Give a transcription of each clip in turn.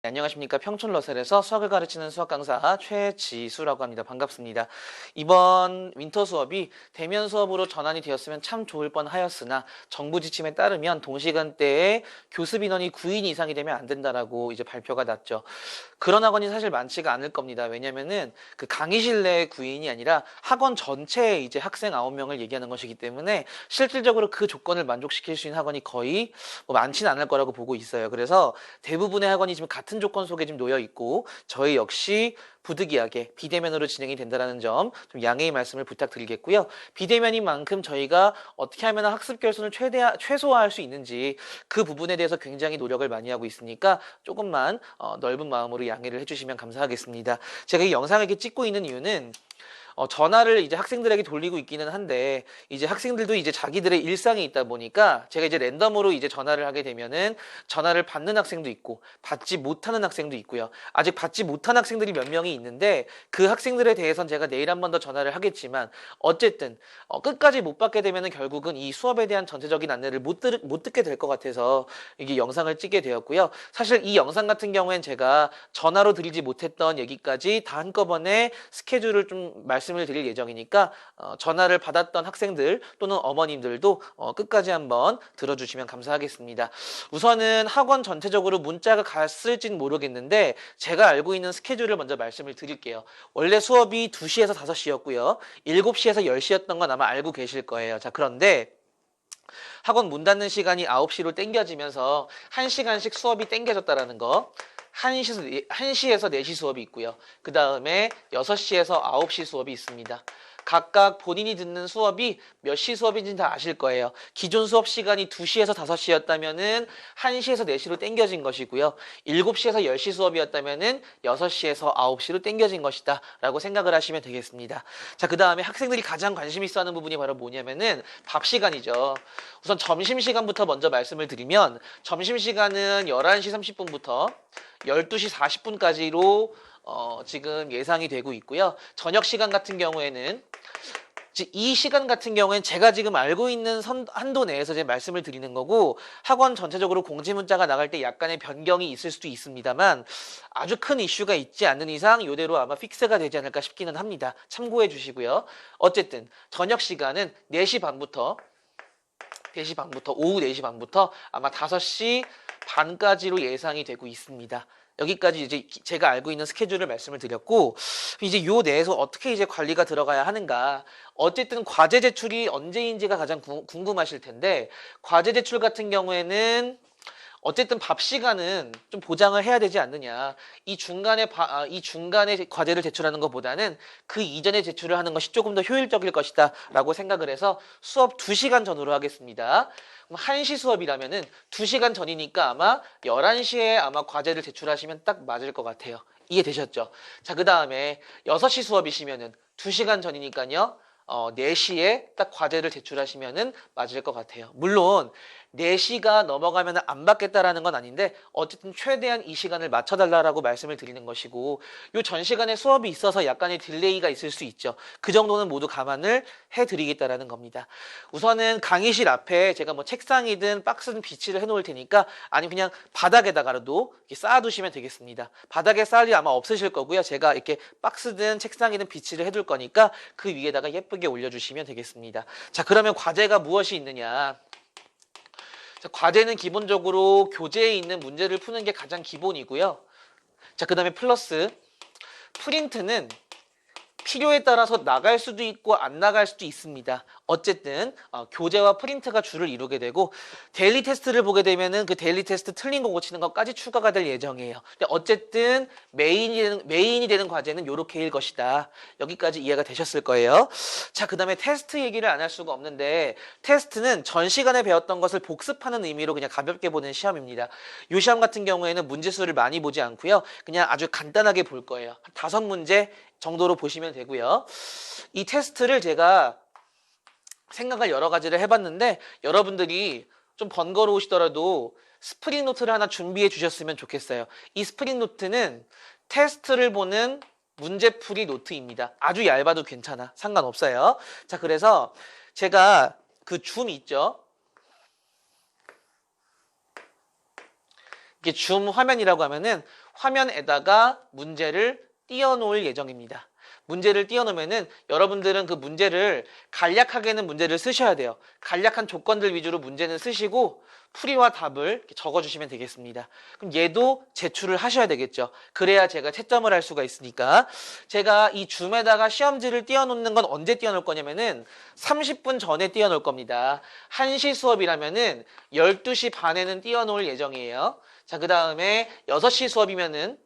네, 안녕하십니까. 평촌러셀에서 수학을 가르치는 수학 강사 최지수라고 합니다. 반갑습니다. 이번 윈터 수업이 대면 수업으로 전환이 되었으면 참 좋을 뻔하였으나 정부 지침에 따르면 동시간대에 교습 인원이 9인 이상이 되면 안 된다라고 이제 발표가 났죠. 그런 학원이 사실 많지가 않을 겁니다. 왜냐면은 그 강의실 내 9인이 아니라 학원 전체에 이제 학생 9명을 얘기하는 것이기 때문에 실질적으로 그 조건을 만족시킬 수 있는 학원이 거의 많지는 않을 거라고 보고 있어요. 그래서 대부분의 학원이 지금 같은 조건 속에 지금 놓여 있고 저희 역시 부득이하게 비대면으로 진행이 된다는 점 좀 양해의 말씀을 부탁드리겠고요. 비대면인 만큼 저희가 어떻게 하면 학습 결손을 최소화할 수 있는지 그 부분에 대해서 굉장히 노력을 많이 하고 있으니까 조금만 넓은 마음으로 양해를 해주시면 감사하겠습니다. 제가 이 영상을 이렇게 찍고 있는 이유는 전화를 이제 학생들에게 돌리고 있기는 한데 이제 학생들도 이제 자기들의 일상이 있다 보니까 제가 이제 랜덤으로 이제 전화를 하게 되면은 전화를 받는 학생도 있고 받지 못하는 학생도 있고요. 아직 받지 못한 학생들이 몇 명이 있는데 그 학생들에 대해서는 제가 내일 한 번 더 전화를 하겠지만 어쨌든 끝까지 못 받게 되면은 결국은 이 수업에 대한 전체적인 안내를 못 듣게 될 것 같아서 이게 영상을 찍게 되었고요. 사실 이 영상 같은 경우엔 제가 전화로 드리지 못했던 얘기까지 다 한꺼번에 스케줄을 좀 말씀을 드릴 예정이니까 전화를 받았던 학생들 또는 어머님들도 끝까지 한번 들어주시면 감사하겠습니다. 우선은 학원 전체적으로 문자가 갔을진 모르겠는데 제가 알고 있는 스케줄을 먼저 말씀을 드릴게요. 원래 수업이 2시에서 5시였고요. 7시에서 10시였던 건 아마 알고 계실 거예요. 자, 그런데 학원 문 닫는 시간이 9시로 땡겨지면서 1시간씩 수업이 땡겨졌다라는 거. 1시에서 4시 수업이 있고요. 그 다음에 6시에서 9시 수업이 있습니다. 각각 본인이 듣는 수업이 몇 시 수업인지는 다 아실 거예요. 기존 수업 시간이 2시에서 5시였다면은 1시에서 4시로 땡겨진 것이고요. 7시에서 10시 수업이었다면은 6시에서 9시로 땡겨진 것이다 라고 생각을 하시면 되겠습니다. 자, 그 다음에 학생들이 가장 관심 있어 하는 부분이 바로 뭐냐면은 밥 시간이죠. 우선 점심시간부터 먼저 말씀을 드리면 점심시간은 11시 30분부터 12시 40분까지로 지금 예상이 되고 있고요. 저녁 시간 같은 경우에는 이 시간 같은 경우엔 제가 지금 알고 있는 한도 내에서 제 말씀을 드리는 거고 학원 전체적으로 공지 문자가 나갈 때 약간의 변경이 있을 수도 있습니다만 아주 큰 이슈가 있지 않는 이상 이대로 아마 픽스가 되지 않을까 싶기는 합니다. 참고해 주시고요. 어쨌든 저녁 시간은 4시 반부터 오후 4시 반부터 아마 5시 반까지로 예상이 되고 있습니다. 여기까지 이제 제가 알고 있는 스케줄을 말씀을 드렸고 이제 요 내에서 어떻게 이제 관리가 들어가야 하는가. 어쨌든 과제 제출이 언제인지가 가장 궁금하실 텐데 과제 제출 같은 경우에는 어쨌든 밥 시간은 좀 보장을 해야 되지 않느냐. 이 중간에 과제를 제출하는 것보다는 그 이전에 제출을 하는 것이 조금 더 효율적일 것이다 라고 생각을 해서 수업 2시간 전후로 하겠습니다. 그럼 1시 수업이라면은 2시간 전이니까 아마 11시에 아마 과제를 제출하시면 딱 맞을 것 같아요. 이해되셨죠? 자, 그 다음에 6시 수업이시면은 2시간 전이니까요. 4시에 딱 과제를 제출하시면은 맞을 것 같아요. 물론 4시가 넘어가면 안 받겠다라는 건 아닌데 어쨌든 최대한 이 시간을 맞춰달라고 말씀을 드리는 것이고 요 전 시간에 수업이 있어서 약간의 딜레이가 있을 수 있죠. 그 정도는 모두 감안을 해드리겠다라는 겁니다. 우선은 강의실 앞에 제가 뭐 책상이든 박스든 비치를 해놓을 테니까 아니면 그냥 바닥에다가라도 이렇게 쌓아두시면 되겠습니다. 바닥에 쌓을 일 아마 없으실 거고요. 제가 이렇게 박스든 책상이든 비치를 해둘 거니까 그 위에다가 예쁘게 올려주시면 되겠습니다. 자, 그러면 과제가 무엇이 있느냐? 자, 과제는 기본적으로 교재에 있는 문제를 푸는 게 가장 기본이고요. 자, 그 다음에 플러스 프린트는 필요에 따라서 나갈 수도 있고 안 나갈 수도 있습니다. 어쨌든 교재와 프린트가 주를 이루게 되고 데일리 테스트를 보게 되면은 그 데일리 테스트 틀린 거 고치는 것까지 추가가 될 예정이에요. 근데 어쨌든 메인이 되는 과제는 요렇게일 것이다. 여기까지 이해가 되셨을 거예요. 자, 그 다음에 테스트 얘기를 안 할 수가 없는데 테스트는 전 시간에 배웠던 것을 복습하는 의미로 그냥 가볍게 보는 시험입니다. 이 시험 같은 경우에는 문제수를 많이 보지 않고요. 그냥 아주 간단하게 볼 거예요. 5문제 정도로 보시면 되고요. 이 테스트를 제가 생각을 여러 가지를 해봤는데 여러분들이 좀 번거로우시더라도 스프링 노트를 하나 준비해 주셨으면 좋겠어요. 이 스프링 노트는 테스트를 보는 문제풀이 노트입니다. 아주 얇아도 괜찮아. 상관없어요. 자, 그래서 제가 그 줌 있죠? 이게 줌 화면이라고 하면은 화면에다가 문제를 띄워놓을 예정입니다. 문제를 띄워놓으면은 여러분들은 그 문제를 간략하게는 문제를 쓰셔야 돼요. 간략한 조건들 위주로 문제는 쓰시고 풀이와 답을 이렇게 적어주시면 되겠습니다. 그럼 얘도 제출을 하셔야 되겠죠. 그래야 제가 채점을 할 수가 있으니까. 제가 이 줌에다가 시험지를 띄워놓는 건 언제 띄워놓을 거냐면은 30분 전에 띄워놓을 겁니다. 1시 수업이라면은 12시 반에는 띄워놓을 예정이에요. 자, 그 다음에 6시 수업이면은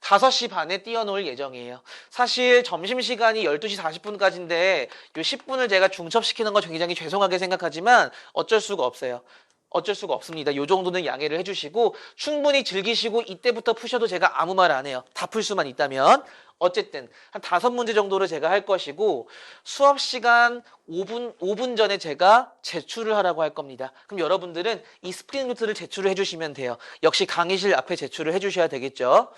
5시 반에 띄워놓을 예정이에요. 사실 점심시간이 12시 40분까지인데 요 10분을 제가 중첩시키는 거 굉장히 죄송하게 생각하지만 어쩔 수가 없어요. 어쩔 수가 없습니다. 요 정도는 양해를 해주시고 충분히 즐기시고 이때부터 푸셔도 제가 아무 말 안 해요. 다 풀 수만 있다면. 어쨌든 한 5문제 정도를 제가 할 것이고 수업 시간 5분 전에 제가 제출을 하라고 할 겁니다. 그럼 여러분들은 이 스프링 노트를 제출을 해주시면 돼요. 역시 강의실 앞에 제출을 해주셔야 되겠죠.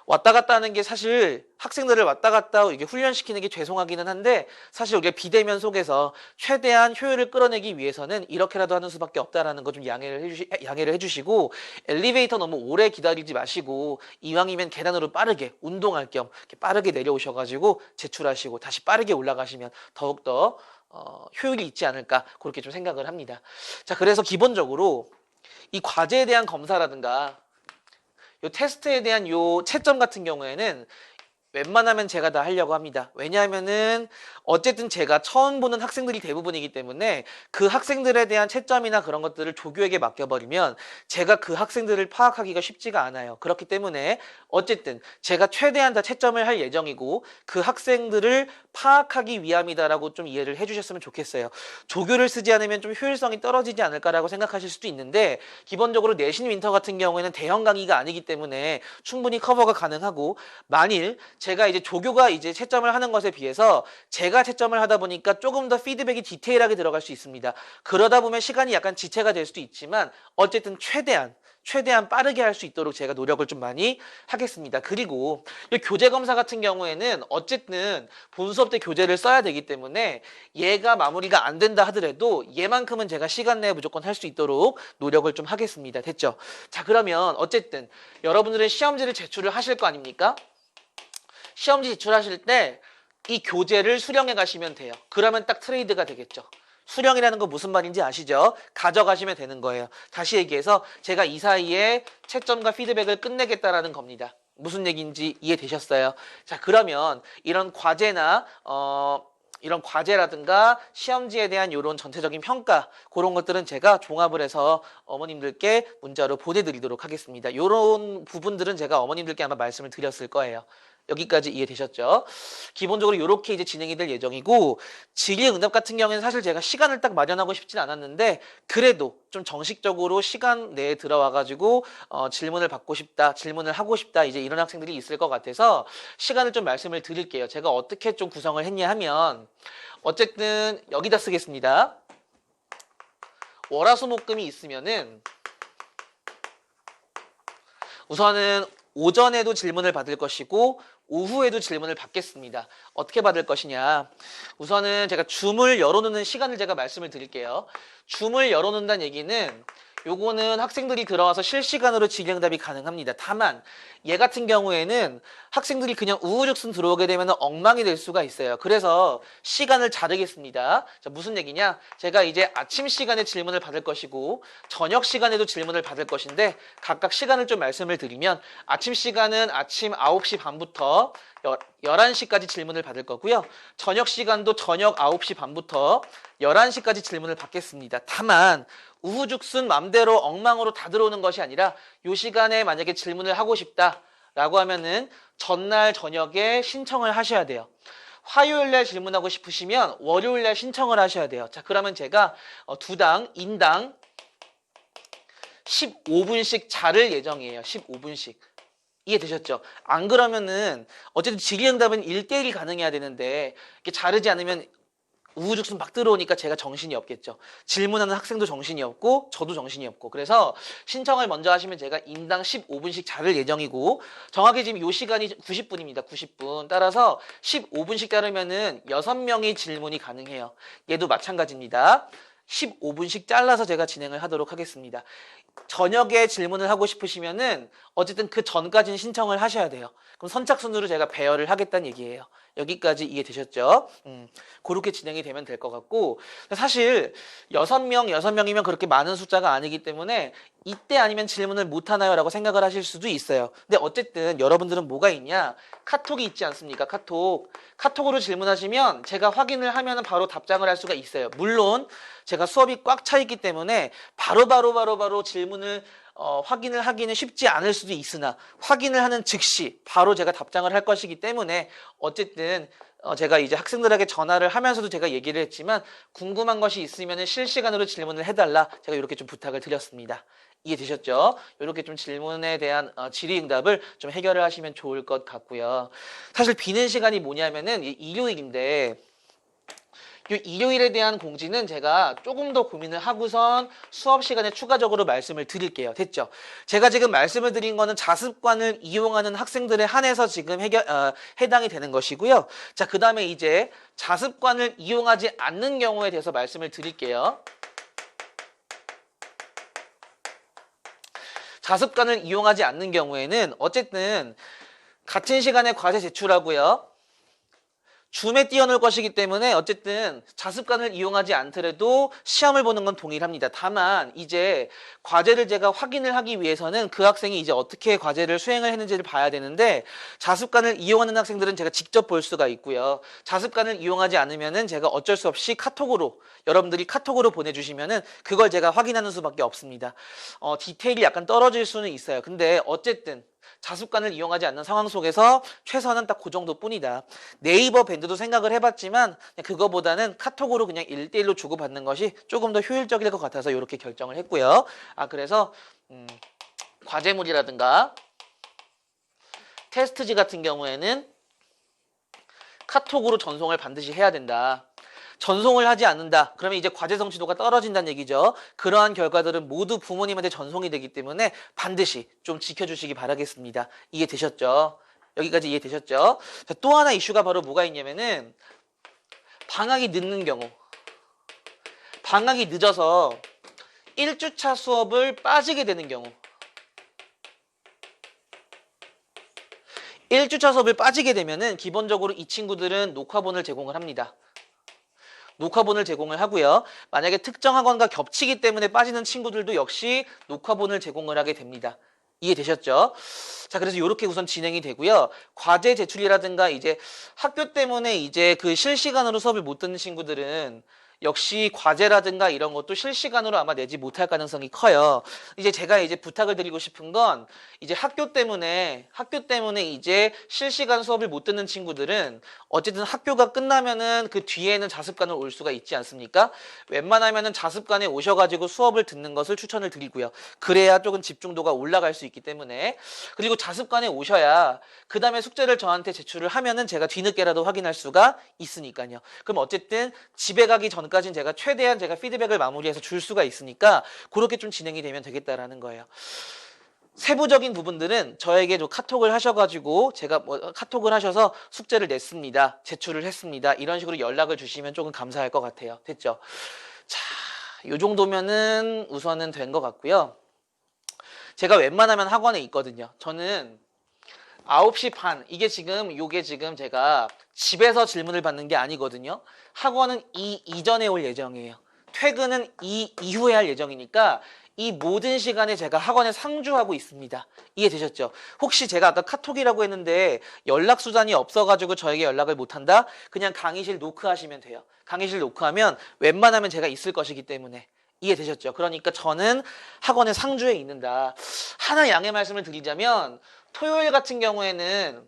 왔다 갔다 하는 게 사실 학생들을 왔다 갔다 이게 훈련시키는 게 죄송하기는 한데 사실 우리가 비대면 속에서 최대한 효율을 끌어내기 위해서는 이렇게라도 하는 수밖에 없다라는 거 좀 양해를 해주시고 엘리베이터 너무 오래 기다리지 마시고 이왕이면 계단으로 빠르게 운동할 겸 이렇게 빠르게 내려오셔가지고 제출하시고 다시 빠르게 올라가시면 더욱더 효율이 있지 않을까 그렇게 좀 생각을 합니다. 자, 그래서 기본적으로 이 과제에 대한 검사라든가 요 테스트에 대한 요 채점 같은 경우에는 웬만하면 제가 다 하려고 합니다. 왜냐하면은 어쨌든 제가 처음 보는 학생들이 대부분이기 때문에 그 학생들에 대한 채점이나 그런 것들을 조교에게 맡겨버리면 제가 그 학생들을 파악하기가 쉽지가 않아요. 그렇기 때문에 어쨌든 제가 최대한 다 채점을 할 예정이고 그 학생들을 파악하기 위함이다라고 좀 이해를 해주셨으면 좋겠어요. 조교를 쓰지 않으면 좀 효율성이 떨어지지 않을까라고 생각하실 수도 있는데 기본적으로 내신 윈터 같은 경우에는 대형 강의가 아니기 때문에 충분히 커버가 가능하고 만일 제가 이제 조교가 이제 채점을 하는 것에 비해서 제가 채점을 하다 보니까 조금 더 피드백이 디테일하게 들어갈 수 있습니다. 그러다 보면 시간이 약간 지체가 될 수도 있지만 어쨌든 최대한 빠르게 할 수 있도록 제가 노력을 좀 많이 하겠습니다. 그리고 이 교재 검사 같은 경우에는 어쨌든 본 수업 때 교재를 써야 되기 때문에 얘가 마무리가 안 된다 하더라도 얘만큼은 제가 시간 내에 무조건 할 수 있도록 노력을 좀 하겠습니다. 됐죠? 자, 그러면 어쨌든 여러분들은 시험지를 제출을 하실 거 아닙니까? 시험지 제출하실 때 이 교재를 수령해 가시면 돼요. 그러면 딱 트레이드가 되겠죠. 수령이라는 거 무슨 말인지 아시죠? 가져가시면 되는 거예요. 다시 얘기해서 제가 이 사이에 채점과 피드백을 끝내겠다라는 겁니다. 무슨 얘기인지 이해되셨어요? 자, 그러면 이런 과제나 이런 과제라든가 시험지에 대한 이런 전체적인 평가 그런 것들은 제가 종합을 해서 어머님들께 문자로 보내드리도록 하겠습니다. 이런 부분들은 제가 어머님들께 아마 말씀을 드렸을 거예요. 여기까지 이해되셨죠? 기본적으로 이렇게 이제 진행이 될 예정이고 질의응답 같은 경우에는 사실 제가 시간을 딱 마련하고 싶진 않았는데 그래도 좀 정식적으로 시간 내에 들어와가지고 질문을 받고 싶다, 질문을 하고 싶다 이제 이런 학생들이 있을 것 같아서 시간을 좀 말씀을 드릴게요. 제가 어떻게 좀 구성을 했냐 하면 어쨌든 여기다 쓰겠습니다. 월화수목금이 있으면은 우선은 오전에도 질문을 받을 것이고 오후에도 질문을 받겠습니다. 어떻게 받을 것이냐. 우선은 제가 줌을 열어놓는 시간을 제가 말씀을 드릴게요. 줌을 열어놓는다는 얘기는 요거는 학생들이 들어와서 실시간으로 질의응답이 가능합니다. 다만 얘 같은 경우에는 학생들이 그냥 우후죽순 들어오게 되면 엉망이 될 수가 있어요. 그래서 시간을 자르겠습니다. 자, 무슨 얘기냐? 제가 이제 아침 시간에 질문을 받을 것이고 저녁 시간에도 질문을 받을 것인데 각각 시간을 좀 말씀을 드리면 아침 시간은 아침 9시 반부터 11시까지 질문을 받을 거고요. 저녁 시간도 저녁 9시 반부터 11시까지 질문을 받겠습니다. 다만 우후죽순 맘대로 엉망으로 다 들어오는 것이 아니라 이 시간에 만약에 질문을 하고 싶다라고 하면은 전날 저녁에 신청을 하셔야 돼요. 화요일날 질문하고 싶으시면 월요일날 신청을 하셔야 돼요. 자, 그러면 제가 인당 15분씩 자를 예정이에요. 15분씩. 이해되셨죠? 안 그러면은 어쨌든 질의응답은 1대1이 가능해야 되는데 이렇게 자르지 않으면 우후죽순 막 들어오니까 제가 정신이 없겠죠. 질문하는 학생도 정신이 없고 저도 정신이 없고 그래서 신청을 먼저 하시면 제가 인당 15분씩 자를 예정이고 정확히 지금 이 시간이 90분입니다. 90분. 따라서 15분씩 자르면은 6명이 질문이 가능해요. 얘도 마찬가지입니다. 15분씩 잘라서 제가 진행을 하도록 하겠습니다. 저녁에 질문을 하고 싶으시면은 어쨌든 그 전까지는 신청을 하셔야 돼요. 그럼 선착순으로 제가 배열을 하겠다는 얘기예요. 여기까지 이해되셨죠? 그렇게 진행이 되면 될 것 같고, 사실 6명이면 그렇게 많은 숫자가 아니기 때문에 이때 아니면 질문을 못 하나요? 라고 생각을 하실 수도 있어요. 근데 어쨌든 여러분들은 뭐가 있냐? 카톡이 있지 않습니까? 카톡으로 질문하시면 제가 확인을 하면 바로 답장을 할 수가 있어요. 물론 제가 수업이 꽉 차 있기 때문에 바로 질문을 확인을 하기는 쉽지 않을 수도 있으나 확인을 하는 즉시 바로 제가 답장을 할 것이기 때문에 어쨌든 제가 이제 학생들에게 전화를 하면서도 제가 얘기를 했지만 궁금한 것이 있으면 실시간으로 질문을 해달라 제가 이렇게 좀 부탁을 드렸습니다. 이해되셨죠? 이렇게 좀 질문에 대한 질의응답을 좀 해결을 하시면 좋을 것 같고요. 사실 비는 시간이 뭐냐면은 일요일인데 이 일요일에 대한 공지는 제가 조금 더 고민을 하고선 수업 시간에 추가적으로 말씀을 드릴게요. 됐죠? 제가 지금 말씀을 드린 거는 자습관을 이용하는 학생들에 한해서 지금 해당이 되는 것이고요. 자, 그 다음에 이제 자습관을 이용하지 않는 경우에 대해서 말씀을 드릴게요. 자습관을 이용하지 않는 경우에는 어쨌든 같은 시간에 과제 제출하고요. 줌에 띄워놓을 것이기 때문에 어쨌든 자습관을 이용하지 않더라도 시험을 보는 건 동일합니다. 다만 이제 과제를 제가 확인을 하기 위해서는 그 학생이 이제 어떻게 과제를 수행을 했는지를 봐야 되는데 자습관을 이용하는 학생들은 제가 직접 볼 수가 있고요. 자습관을 이용하지 않으면은 제가 어쩔 수 없이 카톡으로 여러분들이 카톡으로 보내주시면은 그걸 제가 확인하는 수밖에 없습니다. 디테일이 약간 떨어질 수는 있어요. 근데 어쨌든 자습관을 이용하지 않는 상황 속에서 최선은 딱 그 정도뿐이다. 네이버 밴드도 생각을 해봤지만 그거보다는 카톡으로 그냥 1대1로 주고받는 것이 조금 더 효율적일 것 같아서 이렇게 결정을 했고요. 그래서 과제물이라든가 테스트지 같은 경우에는 카톡으로 전송을 반드시 해야 된다. 전송을 하지 않는다. 그러면 이제 과제 성취도가 떨어진다는 얘기죠. 그러한 결과들은 모두 부모님한테 전송이 되기 때문에 반드시 좀 지켜주시기 바라겠습니다. 이해되셨죠? 여기까지 이해되셨죠? 자, 또 하나 이슈가 바로 뭐가 있냐면은 방학이 늦는 경우. 방학이 늦어서 1주차 수업을 빠지게 되는 경우. 1주차 수업을 빠지게 되면은 기본적으로 이 친구들은 녹화본을 제공을 합니다. 녹화본을 제공을 하고요. 만약에 특정 학원과 겹치기 때문에 빠지는 친구들도 역시 녹화본을 제공을 하게 됩니다. 이해되셨죠? 자, 그래서 이렇게 우선 진행이 되고요. 과제 제출이라든가 이제 학교 때문에 이제 그 실시간으로 수업을 못 듣는 친구들은 역시 과제라든가 이런 것도 실시간으로 아마 내지 못할 가능성이 커요. 이제 제가 이제 부탁을 드리고 싶은 건 이제 학교 때문에 이제 실시간 수업을 못 듣는 친구들은 어쨌든 학교가 끝나면은 그 뒤에는 자습관을 올 수가 있지 않습니까? 웬만하면은 자습관에 오셔가지고 수업을 듣는 것을 추천을 드리고요. 그래야 조금 집중도가 올라갈 수 있기 때문에. 그리고 자습관에 오셔야 그 다음에 숙제를 저한테 제출을 하면은 제가 뒤늦게라도 확인할 수가 있으니까요. 그럼 어쨌든 집에 가기 전까지는 제가 최대한 제가 피드백을 마무리해서 줄 수가 있으니까 그렇게 좀 진행이 되면 되겠다라는 거예요. 세부적인 부분들은 저에게 좀 카톡을 하셔가지고 제가 카톡을 하셔서 숙제를 냈습니다. 제출을 했습니다. 이런 식으로 연락을 주시면 조금 감사할 것 같아요. 됐죠? 자, 요 정도면은 우선은 된 것 같고요. 제가 웬만하면 학원에 있거든요. 저는 9시 반, 요게 지금 제가 집에서 질문을 받는 게 아니거든요. 학원은 이 이전에 올 예정이에요. 퇴근은 이 이후에 할 예정이니까 이 모든 시간에 제가 학원에 상주하고 있습니다. 이해되셨죠? 혹시 제가 아까 카톡이라고 했는데 연락 수단이 없어가지고 저에게 연락을 못한다? 그냥 강의실 노크하시면 돼요. 강의실 노크하면 웬만하면 제가 있을 것이기 때문에. 이해되셨죠? 그러니까 저는 학원에 상주해 있는다. 하나 양해 말씀을 드리자면 토요일 같은 경우에는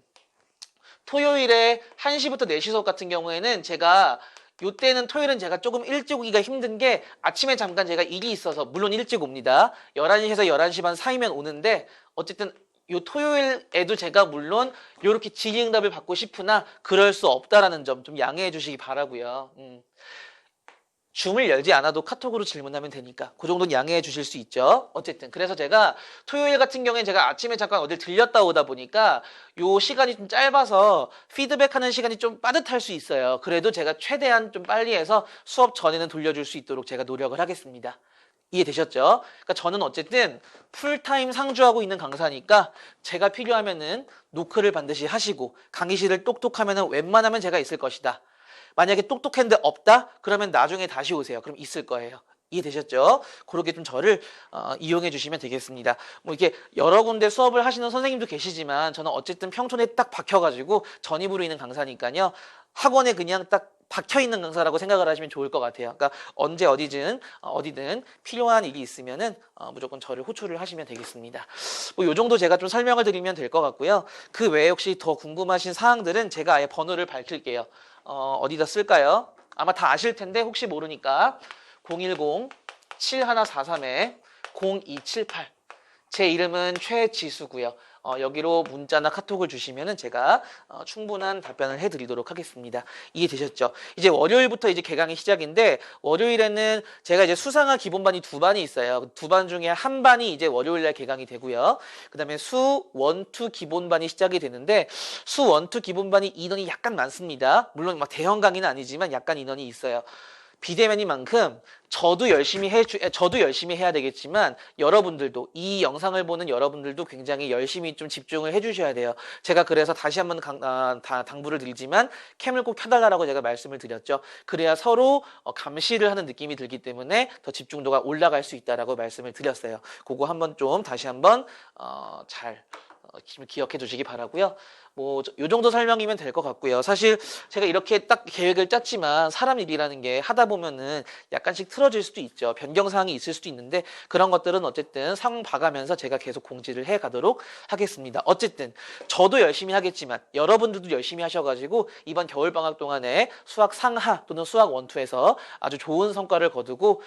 토요일에 1시부터 4시 수업 같은 경우에는 제가 요때는 토요일은 제가 조금 일찍 오기가 힘든 게 아침에 잠깐 제가 일이 있어서 물론 일찍 옵니다. 11시에서 11시 반 사이면 오는데 어쨌든 요 토요일에도 제가 물론 요렇게 질의응답을 받고 싶으나 그럴 수 없다라는 점 좀 양해해 주시기 바라고요. 줌을 열지 않아도 카톡으로 질문하면 되니까 그 정도는 양해해 주실 수 있죠. 어쨌든 그래서 제가 토요일 같은 경우엔 제가 아침에 잠깐 어딜 들렸다 오다 보니까 요 시간이 좀 짧아서 피드백하는 시간이 좀 빠듯할 수 있어요. 그래도 제가 최대한 좀 빨리 해서 수업 전에는 돌려줄 수 있도록 제가 노력을 하겠습니다. 이해되셨죠? 그러니까 저는 어쨌든 풀타임 상주하고 있는 강사니까 제가 필요하면은 노크를 반드시 하시고 강의실을 똑똑하면은 웬만하면 제가 있을 것이다. 만약에 똑똑한데 없다? 그러면 나중에 다시 오세요. 그럼 있을 거예요. 이해되셨죠? 그렇게 좀 저를 이용해 주시면 되겠습니다. 뭐 이게 여러 군데 수업을 하시는 선생님도 계시지만 저는 어쨌든 평촌에 딱 박혀가지고 전입으로 있는 강사니까요. 학원에 그냥 딱 박혀 있는 강사라고 생각을 하시면 좋을 것 같아요. 그러니까 언제 어디든 필요한 일이 있으면은 무조건 저를 호출을 하시면 되겠습니다. 뭐 요 정도 제가 좀 설명을 드리면 될 것 같고요. 그 외에 혹시 더 궁금하신 사항들은 제가 아예 번호를 밝힐게요. 어디다 쓸까요? 아마 다 아실 텐데 혹시 모르니까 010-7143-0278 제 이름은 최지수고요. 여기로 문자나 카톡을 주시면은 제가 충분한 답변을 해드리도록 하겠습니다. 이해되셨죠? 이제 월요일부터 이제 개강이 시작인데 월요일에는 제가 이제 수상화 기본반이 2반이 있어요. 2반 중에 한 반이 이제 월요일날 개강이 되고요. 그다음에 수 1, 2 기본반이 시작이 되는데 수 1, 2 기본반이 인원이 약간 많습니다. 물론 막 대형 강의는 아니지만 약간 인원이 있어요. 비대면인 만큼 저도 열심히 해야 되겠지만 여러분들도 이 영상을 보는 여러분들도 굉장히 열심히 좀 집중을 해주셔야 돼요. 제가 그래서 다시 한번 당부를 드리지만 캠을 꼭 켜달라고 제가 말씀을 드렸죠. 그래야 서로 감시를 하는 느낌이 들기 때문에 더 집중도가 올라갈 수 있다라고 말씀을 드렸어요. 그거 한번 좀 다시 한번 잘 기억해 두시기 바라고요. 뭐 요 정도 설명이면 될 것 같고요. 사실 제가 이렇게 딱 계획을 짰지만 사람 일이라는 게 하다 보면은 약간씩 틀어질 수도 있죠. 변경사항이 있을 수도 있는데 그런 것들은 어쨌든 상황 봐가면서 제가 계속 공지를 해 가도록 하겠습니다. 어쨌든 저도 열심히 하겠지만 여러분들도 열심히 하셔가지고 이번 겨울방학 동안에 수학 상하 또는 수학 원투에서 아주 좋은 성과를 거두고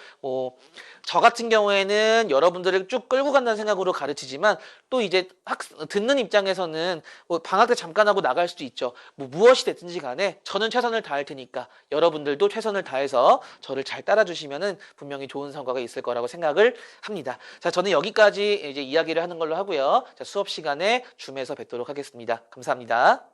저 같은 경우에는 여러분들을 쭉 끌고 간다는 생각으로 가르치지만 또 이제 듣는 입장에서는 뭐 방학 때 잠깐 하고 나갈 수도 있죠. 뭐 무엇이 됐든지 간에 저는 최선을 다할 테니까 여러분들도 최선을 다해서 저를 잘 따라주시면은 분명히 좋은 성과가 있을 거라고 생각을 합니다. 자, 저는 여기까지 이제 이야기를 하는 걸로 하고요. 자, 수업 시간에 줌에서 뵙도록 하겠습니다. 감사합니다.